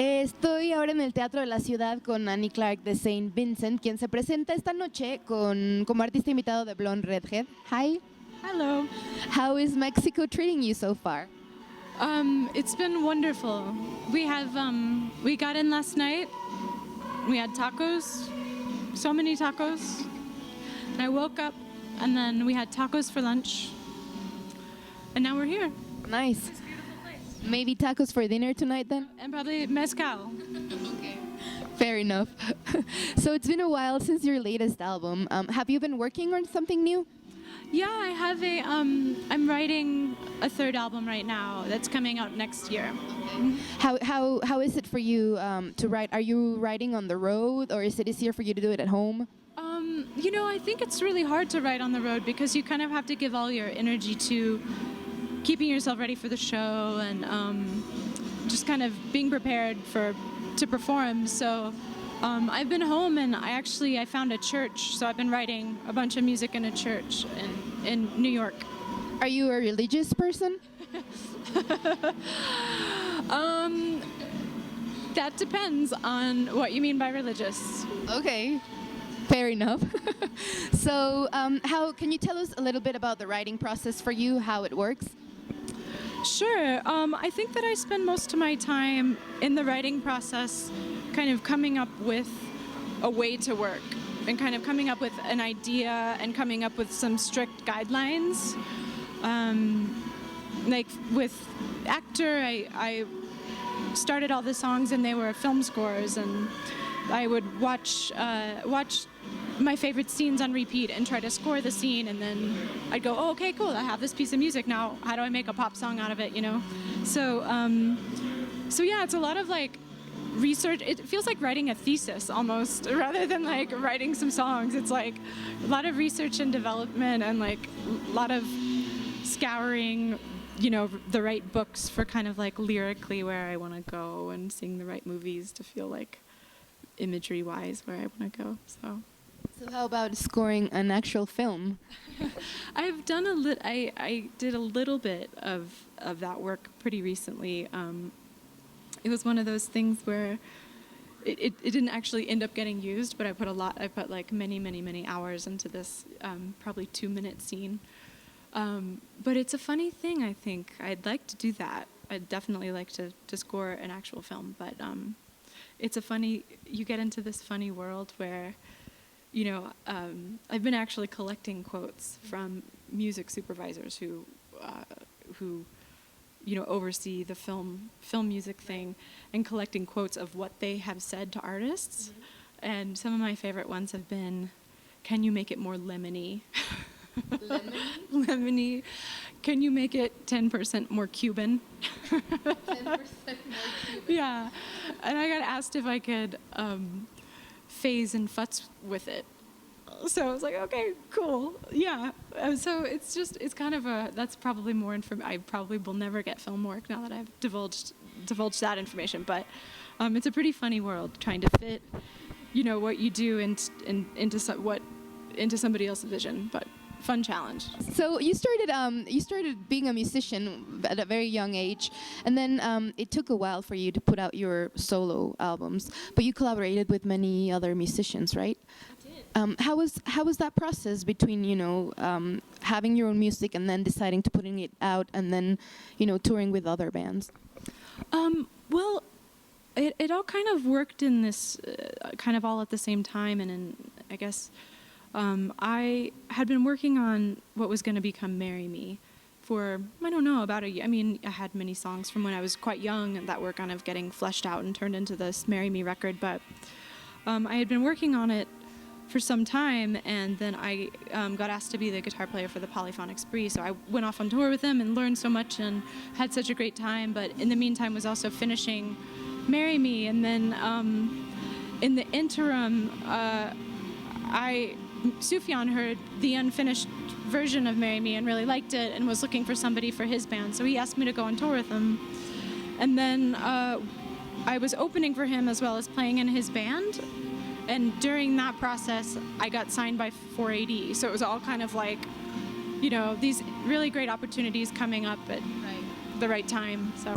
Estoy ahora en el Teatro de la Ciudad con Annie Clark de St Vincent, quien se presenta esta noche como artista invitado de Blonde Redhead. Hi. Hello. How is Mexico treating you so far? It's been wonderful. We got in last night. We had tacos, so many tacos. And I woke up and then we had tacos for lunch. And now we're here. Nice. Maybe tacos for dinner tonight then? And probably mezcal. Okay. Fair enough. So it's been a while since your latest album. Have you been working on something new? Yeah, I have I'm writing a third album right now that's coming out next year. How is it for you to write? Are you writing on the road, or is it easier for you to do it at home? I think it's really hard to write on the road because you kind of have to give all your energy to keeping yourself ready for the show and just kind of being prepared to perform. So I've been home and I found a church, so I've been writing a bunch of music in a church in New York. Are you a religious person? That depends on what you mean by religious. Okay, fair enough. So how can you tell us a little bit about the writing process for you, how it works? Sure. I think that I spend most of my time in the writing process kind of coming up with a way to work and kind of coming up with an idea and coming up with some strict guidelines. Like with Actor, I started all the songs and they were film scores, and I would watch my favorite scenes on repeat and try to score the scene, and then I'd go, oh, okay, cool, I have this piece of music now. How do I make a pop song out of it, So yeah, it's a lot of like research. It feels like writing a thesis almost, rather than like writing some songs. It's like a lot of research and development and like a lot of scouring, the right books for kind of like lyrically where I want to go, and seeing the right movies to feel like imagery-wise where I want to go. So how about scoring an actual film? I've done I did a little bit of that work pretty recently. It was one of those things where it didn't actually end up getting used, but I put like many hours into this probably 2-minute scene. But it's a funny thing, I think. I'd like to do that. I'd definitely like to score an actual film, but you get into this funny world where I've been actually collecting quotes from music supervisors who oversee the film music thing, and collecting quotes of what they have said to artists. Mm-hmm. And some of my favorite ones have been, "Can you make it more lemony?" Lemony? Lemony. "Can you make it 10% more Cuban?" 10% more Cuban. Yeah. And I got asked if I could phase and futz with it. So I was like, okay, cool, yeah. So it's kind of that's probably more I probably will never get film work now that I've divulged that information. But it's a pretty funny world, trying to fit, what you do into somebody else's vision. But fun challenge. So you started being a musician at a very young age, and then it took a while for you to put out your solo albums, but you collaborated with many other musicians, right? I did. How was that process between having your own music and then deciding to putting it out, and then touring with other bands? Well, it all kind of worked in this kind of all at the same time, and I guess. I had been working on what was going to become Marry Me for, I don't know, about a year. I mean, I had many songs from when I was quite young and that were kind of getting fleshed out and turned into this Marry Me record, but I had been working on it for some time, and then I got asked to be the guitar player for the Polyphonic Spree, so I went off on tour with them and learned so much and had such a great time, but in the meantime was also finishing Marry Me, and then in the interim, Sufjan heard the unfinished version of Marry Me and really liked it and was looking for somebody for his band, so he asked me to go on tour with him. And then I was opening for him as well as playing in his band, and during that process I got signed by 4AD, so it was all kind of like, these really great opportunities coming up at the right time. So